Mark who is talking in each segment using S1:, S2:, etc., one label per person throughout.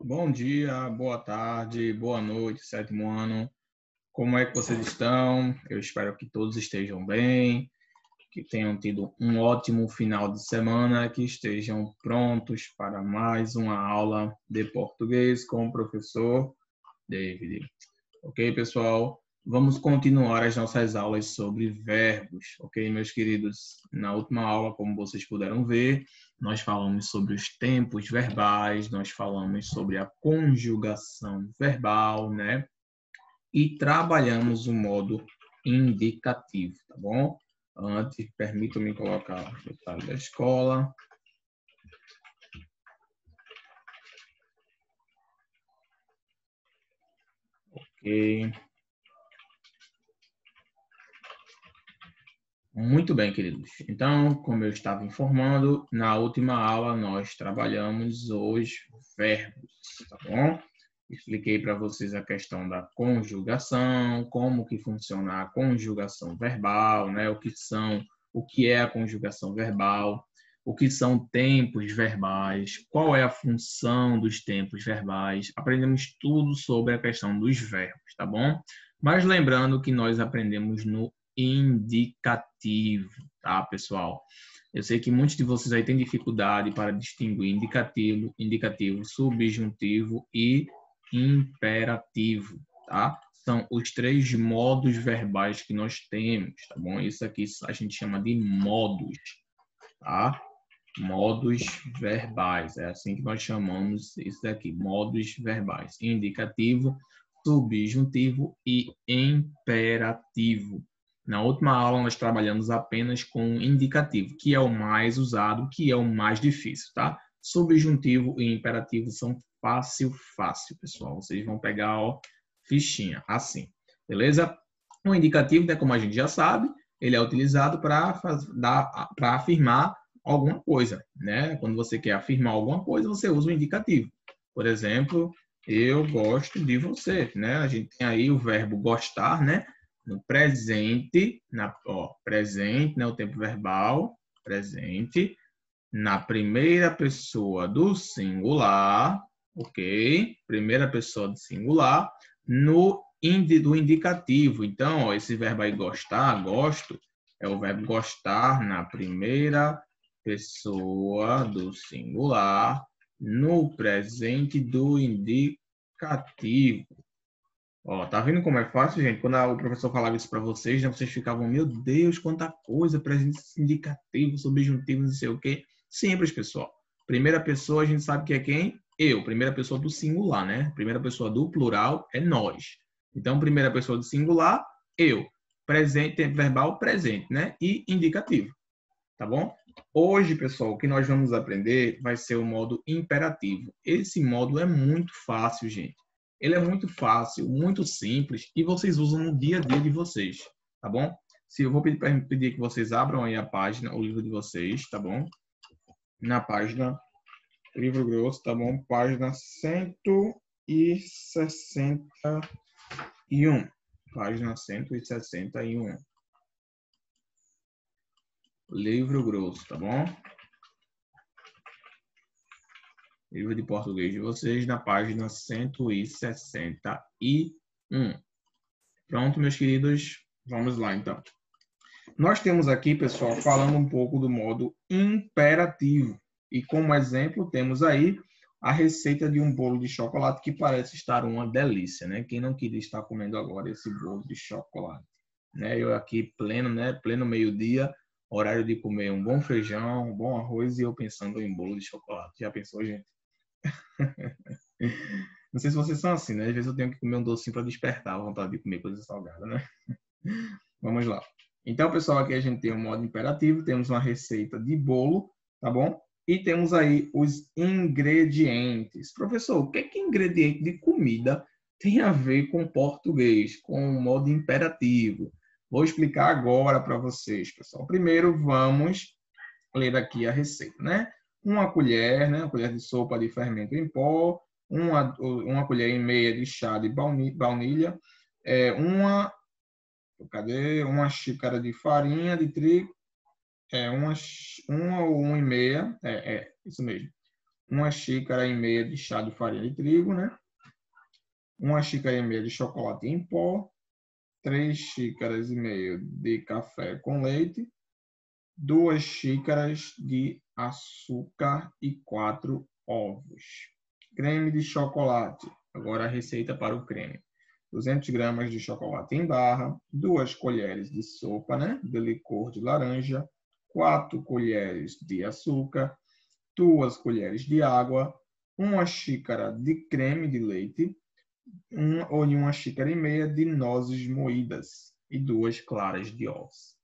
S1: Bom dia, boa tarde, boa noite, sétimo ano. Como é que vocês estão? Eu espero que todos estejam bem, que tenham tido um ótimo final de semana, que estejam prontos para mais uma aula de português com o professor David. Ok, pessoal? Vamos continuar as nossas aulas sobre verbos, ok, meus queridos? Na última aula, como vocês puderam ver, nós falamos sobre os tempos verbais, nós falamos sobre a conjugação verbal, né? E trabalhamos o modo indicativo, tá bom? Antes, permitam-me colocar o detalhe da escola. Ok. Muito bem, queridos. Então, como eu estava informando, na última aula nós trabalhamos os verbos, tá bom? Expliquei para vocês a questão da conjugação, como que funciona a conjugação verbal, né? O que é a conjugação verbal, o que são tempos verbais, qual é a função dos tempos verbais. Aprendemos tudo sobre a questão dos verbos, tá bom? Mas lembrando que nós aprendemos no indicativo, tá, pessoal? Eu sei que muitos de vocês aí têm dificuldade para distinguir indicativo, subjuntivo e imperativo, tá? São os três modos verbais que nós temos, tá bom? Isso aqui a gente chama de modos, tá? Modos verbais, é assim que nós chamamos isso daqui, modos verbais. Indicativo, subjuntivo e imperativo. Na última aula, nós trabalhamos apenas com indicativo, que é o mais usado, que é o mais difícil, tá? Subjuntivo e imperativo são fácil, pessoal. Vocês vão pegar, ó, fichinha, assim, beleza? O indicativo, né, como a gente já sabe, ele é utilizado para afirmar alguma coisa, né? Quando você quer afirmar alguma coisa, você usa o indicativo. Por exemplo, eu gosto de você, né? A gente tem aí o verbo gostar, né? No presente, presente, né? O tempo verbal, presente, na primeira pessoa do singular, ok? Primeira pessoa do singular, do indicativo. Então, ó, esse verbo aí gostar, gosto, é o verbo gostar na primeira pessoa do singular, no presente do indicativo. Ó, tá vendo como é fácil, gente? Quando o professor falava isso para vocês, né, vocês ficavam, meu Deus, quanta coisa, presente indicativo, subjuntivo, não sei o quê. Simples, pessoal. Primeira pessoa, a gente sabe que é quem? Eu. Primeira pessoa do singular, né? Primeira pessoa do plural é nós. Então, primeira pessoa do singular, eu. Presente, tempo verbal, presente, né? E indicativo. Tá bom? Hoje, pessoal, o que nós vamos aprender vai ser o modo imperativo. Esse modo é muito fácil, gente. Ele é muito fácil, muito simples e vocês usam no dia a dia de vocês, tá bom? Se eu vou pedir que vocês abram aí a página, o livro de vocês, tá bom? Na página, livro grosso, tá bom? Página 161. Página 161. Livro grosso, tá bom? Livro de português de vocês, na página 161. Pronto, meus queridos? Vamos lá, então. Nós temos aqui, pessoal, falando um pouco do modo imperativo. E como exemplo, temos aí a receita de um bolo de chocolate que parece estar uma delícia, né? Quem não queria estar comendo agora esse bolo de chocolate? Né? Eu aqui pleno, né? Pleno meio-dia, horário de comer um bom feijão, um bom arroz e eu pensando em bolo de chocolate. Já pensou, gente? Não sei se vocês são assim, né? Às vezes eu tenho que comer um docinho para despertar a vontade de comer coisa salgada, né? Vamos lá. Então, pessoal, aqui a gente tem um modo imperativo, temos uma receita de bolo, tá bom? E temos aí os ingredientes. Professor, o que é que ingrediente de comida tem a ver com português, com o modo imperativo? Vou explicar agora para vocês, pessoal. Primeiro, vamos ler aqui a receita, né? Uma colher, né? Uma colher de sopa de fermento em pó, uma colher e meia de chá de baunilha, uma xícara de farinha de trigo, uma ou uma e meia, isso mesmo. 1 xícara e meia de chá de farinha de trigo, né? 1 xícara e meia de chocolate em pó, 3 xícaras e meia de café com leite, 2 xícaras de açúcar e 4 ovos. Creme de chocolate. Agora a receita para o creme. 200 gramas de chocolate em barra, 2 colheres de sopa, né, de licor de laranja, 4 colheres de açúcar, 2 colheres de água, 1 xícara de creme de leite, 1 xícara e meia de nozes moídas e 2 claras de ovos.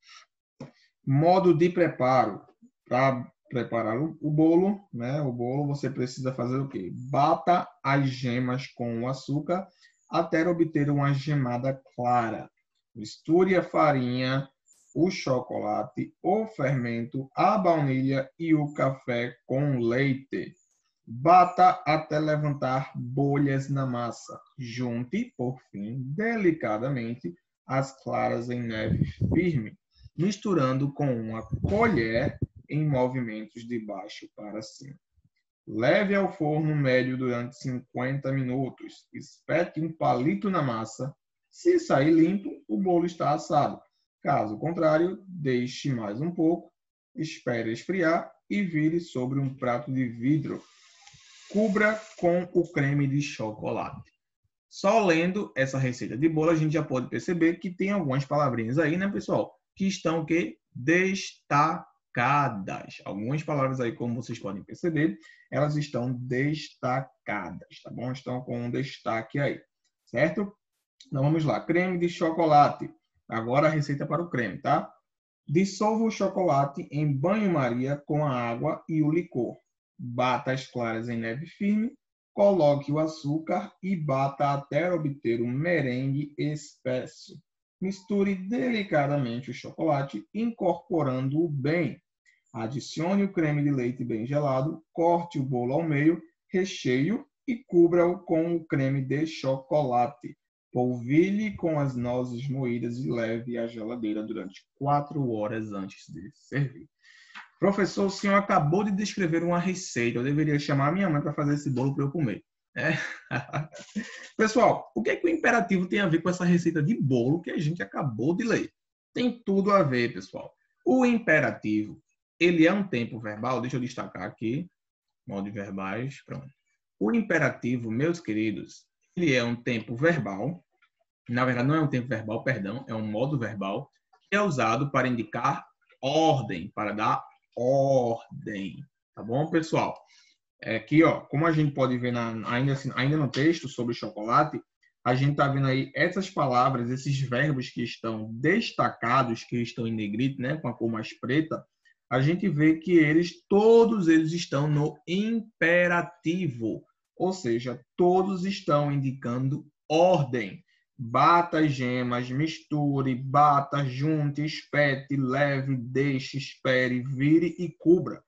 S1: Modo de preparo. Para preparar o bolo, né? O bolo você precisa fazer o quê? Bata as gemas com o açúcar até obter uma gemada clara. Misture a farinha, o chocolate, o fermento, a baunilha e o café com leite. Bata até levantar bolhas na massa. Junte, por fim, delicadamente as claras em neve firme, misturando com uma colher em movimentos de baixo para cima. Leve ao forno médio durante 50 minutos. Espete um palito na massa. Se sair limpo, o bolo está assado. Caso contrário, deixe mais um pouco, espere esfriar e vire sobre um prato de vidro. Cubra com o creme de chocolate. Só lendo essa receita de bolo, a gente já pode perceber que tem algumas palavrinhas aí, né, pessoal? Que estão que destacadas. Algumas palavras aí, como vocês podem perceber, elas estão destacadas, tá bom? Estão com um destaque aí, certo? Então, vamos lá. Creme de chocolate. Agora a receita para o creme, tá? Dissolva o chocolate em banho-maria com a água e o licor. Bata as claras em neve firme, coloque o açúcar e bata até obter um merengue espesso. Misture delicadamente o chocolate, incorporando-o bem. Adicione o creme de leite bem gelado, corte o bolo ao meio, recheio e cubra-o com o creme de chocolate. Polvilhe com as nozes moídas e leve à geladeira durante 4 horas antes de servir. Professor, o senhor acabou de descrever uma receita. Eu deveria chamar a minha mãe para fazer esse bolo para eu comer. É. Pessoal, o que é que o imperativo tem a ver com essa receita de bolo que a gente acabou de ler? Tem tudo a ver, pessoal. O imperativo, ele é um tempo verbal. Deixa eu destacar aqui. Modo verbais. Pronto. O imperativo, meus queridos, ele é um tempo verbal. Na verdade, não é um tempo verbal, perdão. É um modo verbal que é usado para indicar ordem, para dar ordem, tá bom, pessoal? Aqui, ó, como a gente pode ver ainda no texto sobre chocolate, a gente tá vendo aí essas palavras, esses verbos que estão destacados, que estão em negrito, né, com a cor mais preta, a gente vê que todos eles estão no imperativo, ou seja, todos estão indicando ordem. Bata as gemas, misture, bata, junte, espete, leve, deixe, espere, vire e cubra.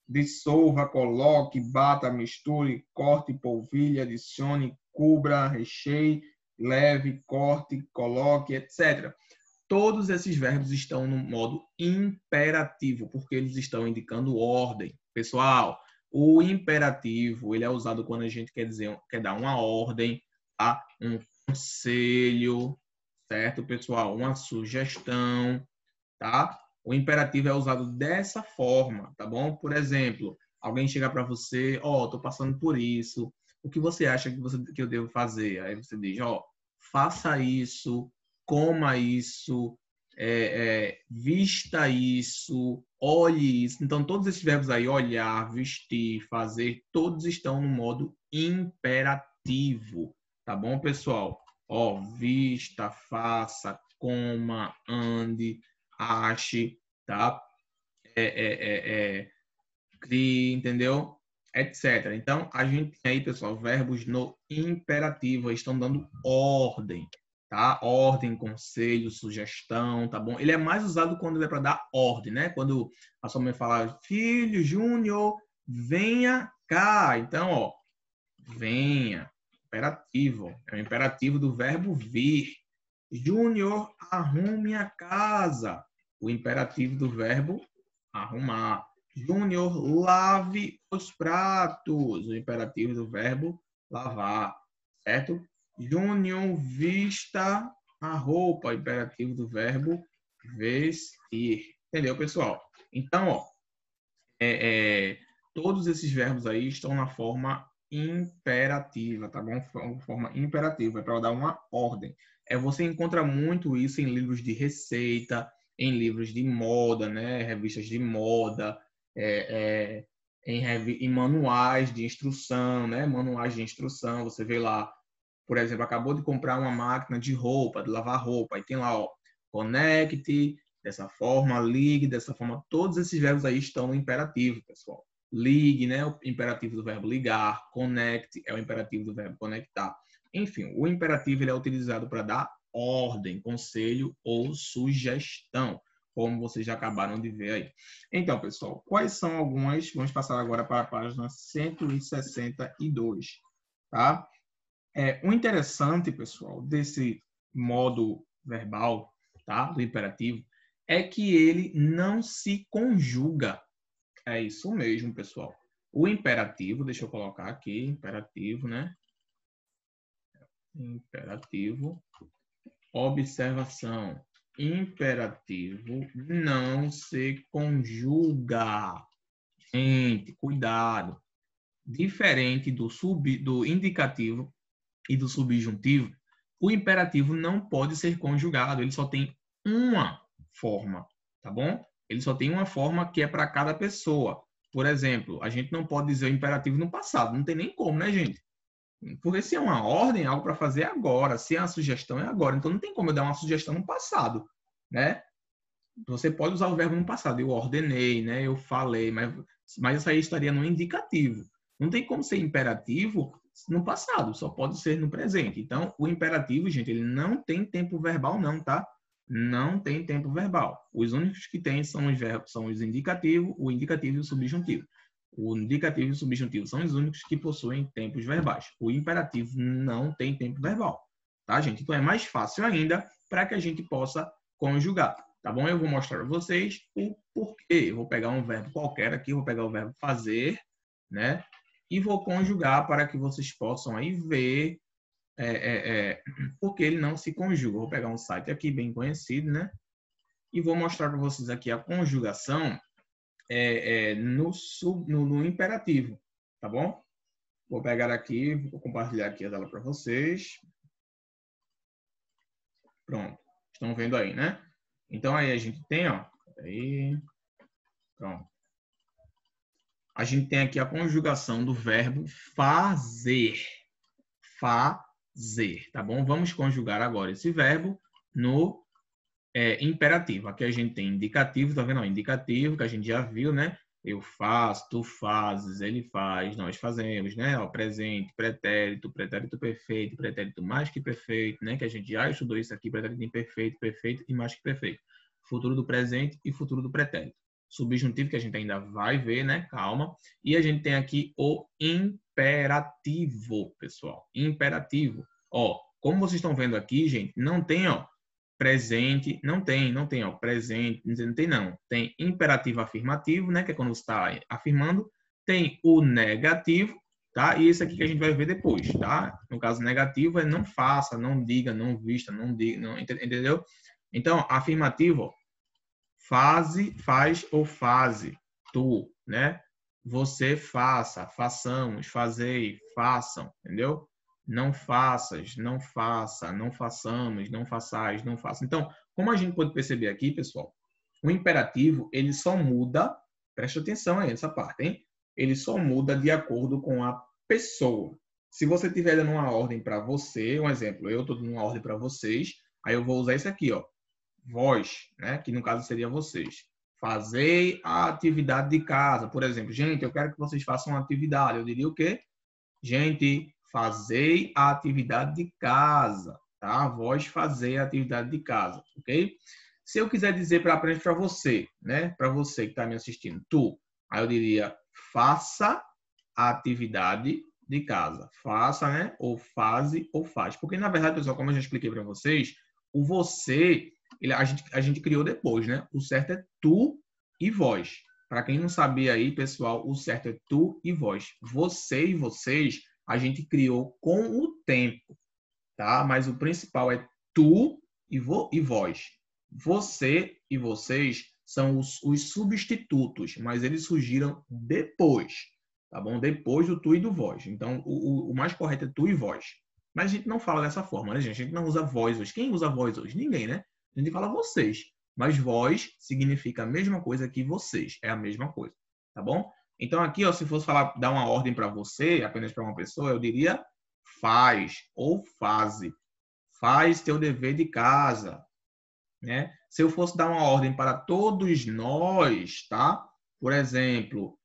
S1: Dissolva, coloque, bata, misture, corte, polvilhe, adicione, cubra, recheie, leve, corte, coloque, etc. Todos esses verbos estão no modo imperativo, porque eles estão indicando ordem. Pessoal, o imperativo ele é usado quando a gente quer dar uma ordem, tá? Um conselho, certo, pessoal? Uma sugestão, tá? O imperativo é usado dessa forma, tá bom? Por exemplo, alguém chegar para você, ó, tô passando por isso, o que você acha que eu devo fazer? Aí você diz, ó, faça isso, coma isso, vista isso, olhe isso. Então, todos esses verbos aí, olhar, vestir, fazer, todos estão no modo imperativo, tá bom, pessoal? Ó, vista, faça, coma, ande, ache, tá? Crie, entendeu? Etc. Então, a gente tem aí, pessoal, verbos no imperativo, eles estão dando ordem, tá? Ordem, conselho, sugestão, tá bom? Ele é mais usado quando é para dar ordem, né? Quando a sua mãe fala, filho, Júnior, venha cá. Então, ó, venha, imperativo, é o imperativo do verbo vir. Júnior, arrume a casa. O imperativo do verbo arrumar. Júnior, lave os pratos. O imperativo do verbo lavar, certo? Júnior, vista a roupa. O imperativo do verbo vestir. Entendeu, pessoal? Então, ó, todos esses verbos aí estão na forma imperativa, tá bom? Forma imperativa, é para dar uma ordem. Você encontra muito isso em livros de receita, em livros de moda, né? Revistas de moda, em manuais de instrução, né? Manuais de instrução, você vê lá, por exemplo, acabou de comprar uma máquina de roupa, de lavar roupa, aí tem lá, ó, conecte, dessa forma, ligue, dessa forma. Todos esses verbos aí estão no imperativo, pessoal. Ligue, né? O imperativo do verbo ligar. Conecte é o imperativo do verbo conectar. Enfim, o imperativo ele é utilizado para dar ordem, conselho ou sugestão, como vocês já acabaram de ver aí. Então, pessoal, quais são algumas? Vamos passar agora para a página 162, tá? O interessante, pessoal, desse modo verbal, tá? Do imperativo, é que ele não se conjuga. É isso mesmo, pessoal. O imperativo, deixa eu colocar aqui, imperativo, né? Imperativo, observação. Imperativo não se conjuga. Gente, cuidado. Diferente do indicativo e do subjuntivo, o imperativo não pode ser conjugado. Ele só tem uma forma, tá bom? Ele só tem uma forma que é para cada pessoa. Por exemplo, a gente não pode dizer o imperativo no passado. Não tem nem como, né, gente? Porque se é uma ordem, é algo para fazer agora. Se é uma sugestão, é agora. Então, não tem como eu dar uma sugestão no passado, né? Você pode usar o verbo no passado. Eu ordenei, né? Eu falei, mas isso aí estaria no indicativo. Não tem como ser imperativo no passado, só pode ser no presente. Então, o imperativo, gente, ele não tem tempo verbal não, tá? Não tem tempo verbal. Os únicos que tem são os verbos, são os indicativos, o indicativo e o subjuntivo. O indicativo e o subjuntivo são os únicos que possuem tempos verbais. O imperativo não tem tempo verbal, tá, gente? Então, é mais fácil ainda para que a gente possa conjugar, tá bom? Eu vou mostrar para vocês o porquê. Eu vou pegar um verbo qualquer aqui, vou pegar o verbo fazer, né? E vou conjugar para que vocês possam aí ver porque ele não se conjuga. Vou pegar um site aqui bem conhecido, né? E vou mostrar para vocês aqui a conjugação no imperativo, tá bom? Vou pegar aqui, vou compartilhar aqui a tela para vocês. Pronto. Estão vendo aí, né? Então aí a gente tem, ó. Aí. Pronto. A gente tem aqui a conjugação do verbo fazer. Fazer, tá bom? Vamos conjugar agora esse verbo no imperativo. Aqui a gente tem indicativo, tá vendo? Ó, indicativo, que a gente já viu, né? Eu faço, tu fazes, ele faz, nós fazemos, né? Ó, presente, pretérito, pretérito perfeito, pretérito mais que perfeito, né? Que a gente já estudou isso aqui, pretérito imperfeito, perfeito e mais que perfeito. Futuro do presente e futuro do pretérito. Subjuntivo, que a gente ainda vai ver, né? Calma. E a gente tem aqui o imperativo, pessoal. Imperativo. Ó, como vocês estão vendo aqui, gente, não tem, ó, presente, não tem, ó, presente, não tem não. Tem imperativo afirmativo, né, que é quando você está afirmando. Tem o negativo, tá? E esse aqui que a gente vai ver depois, tá? No caso negativo é não faça, não diga, não vista, não diga, não, entendeu? Então, afirmativo, ó, faze, faz ou faze, tu, né? Você faça, façamos, fazei, façam, entendeu? Não faças, não faça, não façamos, não façais, não faça. Então, como a gente pode perceber aqui, pessoal, o imperativo, ele só muda, presta atenção aí nessa parte, hein? Ele só muda de acordo com a pessoa. Se você estiver dando uma ordem para você, um exemplo, eu estou dando uma ordem para vocês, aí eu vou usar isso aqui, ó. Vós, né? Que no caso seria vocês. Fazei a atividade de casa. Por exemplo, gente, eu quero que vocês façam uma atividade. Eu diria o quê? Gente, fazei a atividade de casa, tá? Vós fazei a atividade de casa, ok? Se eu quiser dizer para você, né? Para você que está me assistindo, tu, aí eu diria faça a atividade de casa. Faça, né? Ou faze ou faz. Porque, na verdade, pessoal, como eu já expliquei para vocês, o você, a gente criou depois, né? O certo é tu e vós, Para quem não sabia aí, pessoal, o certo é tu e vós. Você e vocês, a gente criou com o tempo, tá? Mas o principal é tu e vós. Você e vocês são os substitutos, mas eles surgiram depois, tá bom? Depois do tu e do vós. Então, o mais correto é tu e vós. Mas a gente não fala dessa forma, né, gente? A gente não usa vós hoje. Quem usa vós hoje? Ninguém, né? A gente fala vocês. Mas vós significa a mesma coisa que vocês. É a mesma coisa, tá bom? Então, aqui, ó, se fosse falar, dar uma ordem para você, apenas para uma pessoa, eu diria faz ou faze. Faz teu dever de casa, né? Se eu fosse dar uma ordem para todos nós, tá? Por exemplo,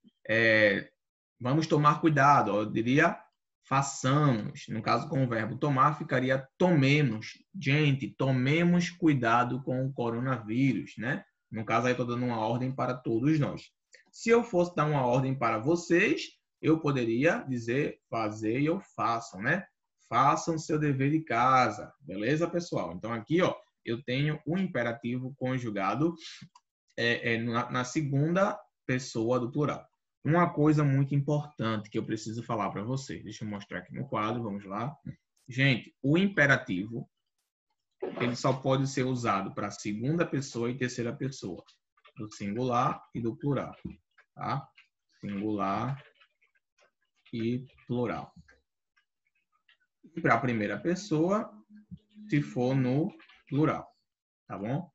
S1: vamos tomar cuidado, ó, eu diria façamos. No caso, com o verbo tomar, ficaria tomemos. Gente, tomemos cuidado com o coronavírus, né? No caso, aí estou dando uma ordem para todos nós. Se eu fosse dar uma ordem para vocês, eu poderia dizer fazer ou façam, né? Façam seu dever de casa. Beleza, pessoal? Então, aqui, ó, eu tenho o imperativo conjugado na segunda pessoa do plural. Uma coisa muito importante que eu preciso falar para vocês. Deixa eu mostrar aqui no quadro, vamos lá. Gente, o imperativo, ele só pode ser usado para segunda pessoa e terceira pessoa, do singular e do plural, tá? Singular e plural. E para a primeira pessoa, se for no plural, tá bom?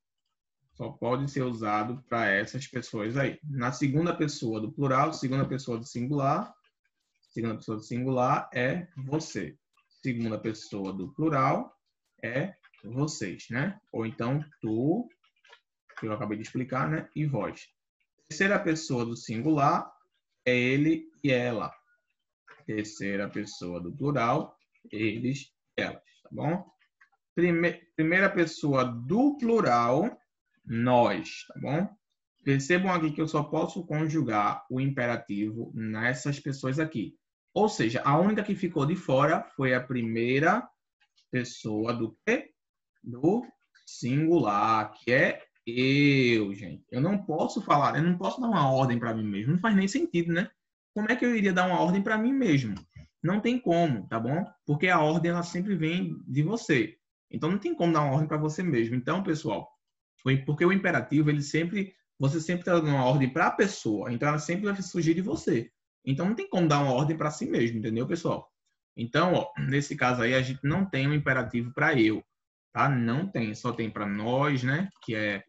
S1: Só pode ser usado para essas pessoas aí. Na segunda pessoa do plural, segunda pessoa do singular é você. Segunda pessoa do plural é vocês, né? Ou então tu, que eu acabei de explicar, né? E vós. Terceira pessoa do singular é ele e ela. Terceira pessoa do plural, eles e elas, tá bom? Primeira pessoa do plural, nós, tá bom? Percebam aqui que eu só posso conjugar o imperativo nessas pessoas aqui. Ou seja, a única que ficou de fora foi a primeira pessoa do quê? Do singular, que é eu, gente. Eu não posso falar, eu não posso dar uma ordem para mim mesmo. Não faz nem sentido, né? Como é que eu iria dar uma ordem para mim mesmo? Não tem como, tá bom? Porque a ordem, ela sempre vem de você. Então, não tem como dar uma ordem para você mesmo. Então, pessoal, porque o imperativo, você sempre está dando uma ordem para a pessoa. Então, ela sempre vai surgir de você. Então, não tem como dar uma ordem para si mesmo, entendeu, pessoal? Então, ó, nesse caso aí, a gente não tem um imperativo para eu, tá? Não tem. Só tem para nós, né? Que é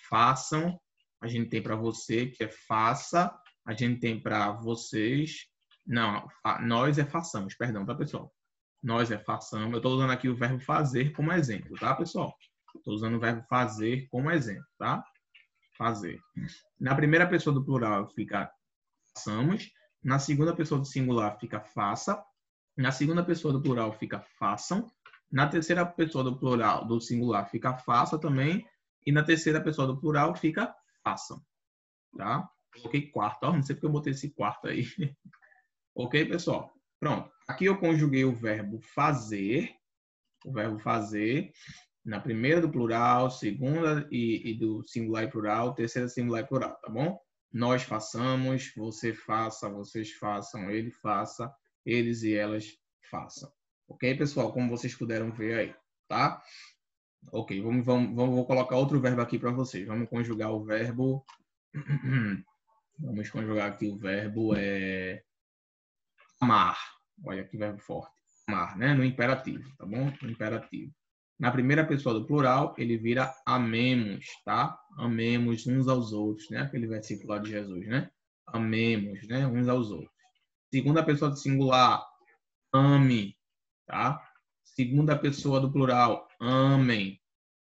S1: façam. A gente tem para você, que é faça. A gente tem para vocês. Não, nós é façamos, perdão, tá, pessoal? Nós é façamos. Eu estou usando aqui o verbo fazer como exemplo, tá, pessoal? Estou usando o verbo fazer como exemplo, tá? Fazer. Na primeira pessoa do plural fica façamos. Na segunda pessoa do singular fica faça. Na segunda pessoa do plural fica façam. Na terceira pessoa do plural do singular fica faça também. E na terceira pessoa do plural fica façam. Tá? Coloquei quarto. Ó, não sei porque eu botei esse quarto aí. Ok, pessoal? Pronto. Aqui eu conjuguei o verbo fazer. O verbo fazer. Na primeira do plural, segunda e do singular e plural, terceira singular e plural, tá bom? Nós façamos, você faça, vocês façam, ele faça, eles e elas façam. Ok, pessoal? Como vocês puderam ver aí, tá? Ok, vou colocar outro verbo aqui para vocês. Vamos conjugar o verbo... Vamos conjugar aqui o verbo amar. Olha que verbo forte. Amar, né? No imperativo, tá bom? No imperativo. Na primeira pessoa do plural, ele vira amemos, tá? Amemos uns aos outros, né? Aquele versículo lá de Jesus, né? Amemos, né? Uns aos outros. Segunda pessoa do singular, ame, tá? Segunda pessoa do plural, amem,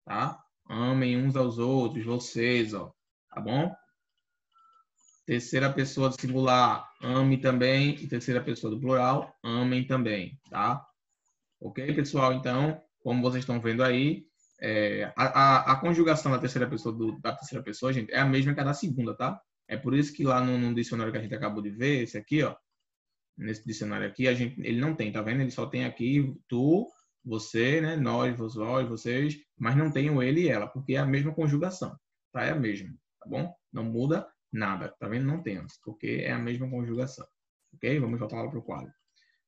S1: tá? Amem uns aos outros, vocês, ó. Tá bom? Terceira pessoa do singular, ame também. E terceira pessoa do plural, amem também, tá? Ok, pessoal? Então, como vocês estão vendo aí, a conjugação da terceira pessoa, gente, é a mesma que a da segunda, tá? É por isso que lá no dicionário que a gente acabou de ver, esse aqui, ó, nesse dicionário aqui, ele não tem, tá vendo? Ele só tem aqui tu, você, né? Nós, vós, vocês, mas não tem o ele e ela, porque é a mesma conjugação, tá? É a mesma, tá bom? Não muda Nada, tá vendo? Não temos, porque é a mesma conjugação. Ok? Vamos voltar lá para o quadro.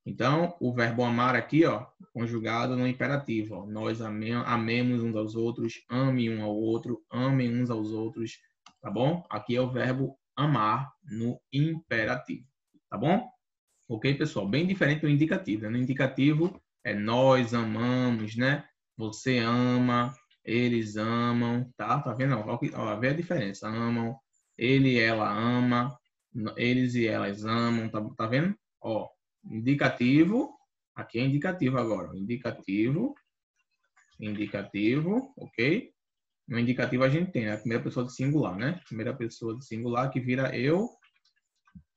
S1: Então, o verbo amar aqui, ó, conjugado no imperativo. Ó. Nós amemos uns aos outros, ame um ao outro, amem uns aos outros, tá bom? Aqui é o verbo amar no imperativo, tá bom? Ok, pessoal? Bem diferente do indicativo. Né? No indicativo é nós amamos, né? Você ama, eles amam, tá? Tá vendo? Ó, vê a diferença. Amam, ele e ela ama, eles e elas amam, tá vendo? Ó, indicativo, aqui é indicativo agora. Indicativo, ok? No indicativo a gente tem a primeira pessoa de singular, né? Primeira pessoa de singular que vira eu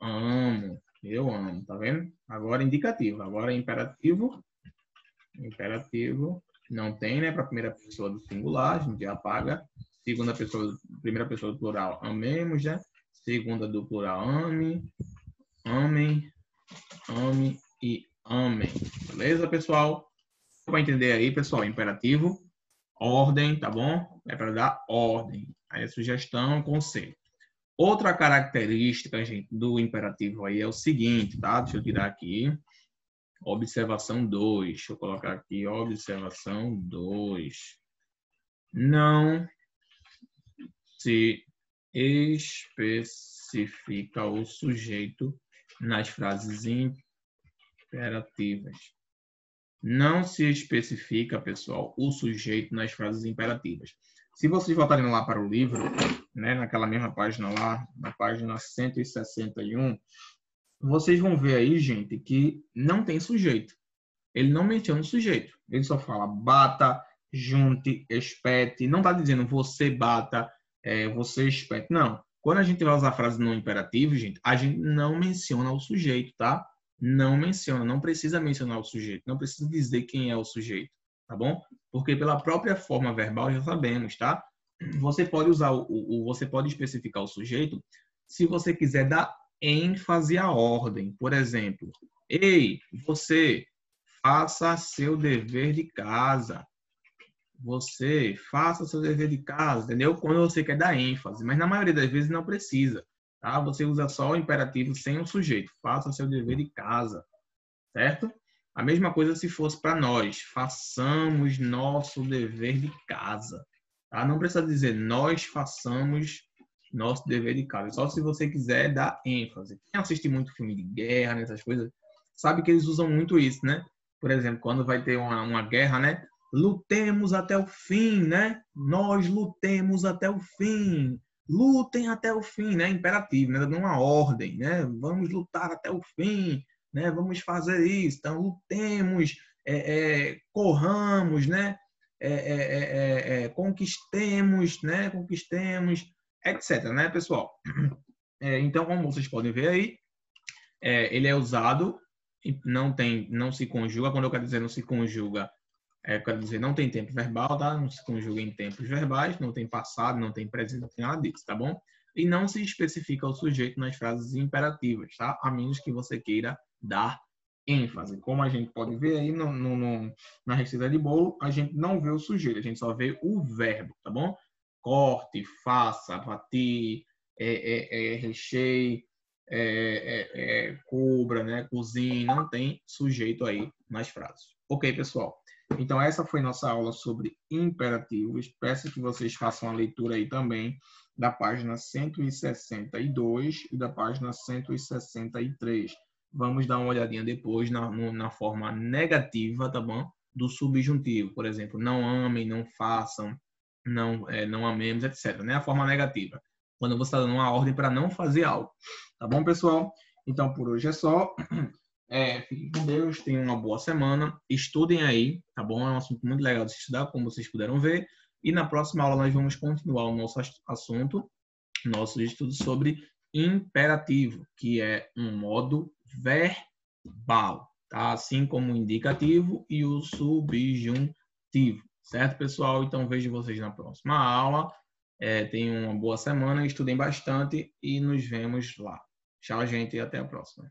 S1: amo. Eu amo, tá vendo? Agora indicativo. Agora imperativo. Imperativo. Não tem, né? Para primeira pessoa do singular, a gente já apaga. Segunda pessoa, primeira pessoa do plural, amemos, né? Segunda do plural, ame, amem, ame e amem. Beleza, pessoal? Para entender aí, pessoal, imperativo, ordem, tá bom? É para dar ordem. Aí sugestão, conselho. Outra característica, gente, do imperativo aí é o seguinte, tá? Deixa eu tirar aqui. Observação 2. Deixa eu colocar aqui, observação 2. Não se especifica o sujeito nas frases imperativas. Não se especifica, pessoal, o sujeito nas frases imperativas. Se vocês voltarem lá para o livro, né, naquela mesma página lá, na página 161, vocês vão ver aí, gente, que não tem sujeito. Ele não menciona o sujeito. Ele só fala bata, junte, espete. Não está dizendo você bata, você espete. Não. Quando a gente vai usar a frase no imperativo, gente, a gente não menciona o sujeito, tá? Não menciona, não precisa mencionar o sujeito. Não precisa dizer quem é o sujeito, tá bom? Porque pela própria forma verbal já sabemos, tá? Você pode usar você pode especificar o sujeito se você quiser dar ênfase à ordem. Por exemplo, ei, você faça seu dever de casa. Você faça seu dever de casa, entendeu? Quando você quer dar ênfase, mas na maioria das vezes não precisa, tá? Você usa só o imperativo sem o sujeito. Faça seu dever de casa, certo? A mesma coisa se fosse para nós. Façamos nosso dever de casa, tá? Não precisa dizer nós façamos nosso dever de casa. Só se você quiser dar ênfase. Quem assiste muito filme de guerra, nessas coisas, sabe que eles usam muito isso, né? Por exemplo, quando vai ter uma guerra, né? Lutemos até o fim, né? Nós lutemos até o fim. Lutem até o fim, né? Imperativo, né? Dando uma ordem, né? Vamos lutar até o fim, né? Vamos fazer isso. Então, lutemos, corramos, né? Conquistemos, né? Conquistemos, etc, né, pessoal? Então, como vocês podem ver aí, ele é usado, não se conjuga. Quando eu quero dizer não se conjuga, eu quero dizer não tem tempo verbal, tá? Não se conjuga em tempos verbais, não tem passado, não tem presente, não tem nada disso, tá bom? E não se especifica o sujeito nas frases imperativas, tá? A menos que você queira dar ênfase. Como a gente pode ver aí na receita de bolo, a gente não vê o sujeito, a gente só vê o verbo, tá bom? Corte, faça, bater, recheie, cubra, né? Cozinhe, não tem sujeito aí nas frases. Ok, pessoal? Então, essa foi nossa aula sobre imperativos. Peço que vocês façam a leitura aí também da página 162 e da página 163. Vamos dar uma olhadinha depois na forma negativa, tá bom? Do subjuntivo. Por exemplo, não amem, não façam, não amemos, etc. Né? A forma negativa. Quando você está dando uma ordem para não fazer algo. Tá bom, pessoal? Então, por hoje é só. Fiquem com Deus, tenham uma boa semana, estudem aí, tá bom? É um assunto muito legal de estudar, como vocês puderam ver. E na próxima aula nós vamos continuar o nosso assunto, nosso estudo sobre imperativo, que é um modo verbal, tá? Assim como o indicativo e o subjuntivo, certo, pessoal? Então vejo vocês na próxima aula. Tenham uma boa semana, estudem bastante e nos vemos lá. Tchau, gente, e até a próxima.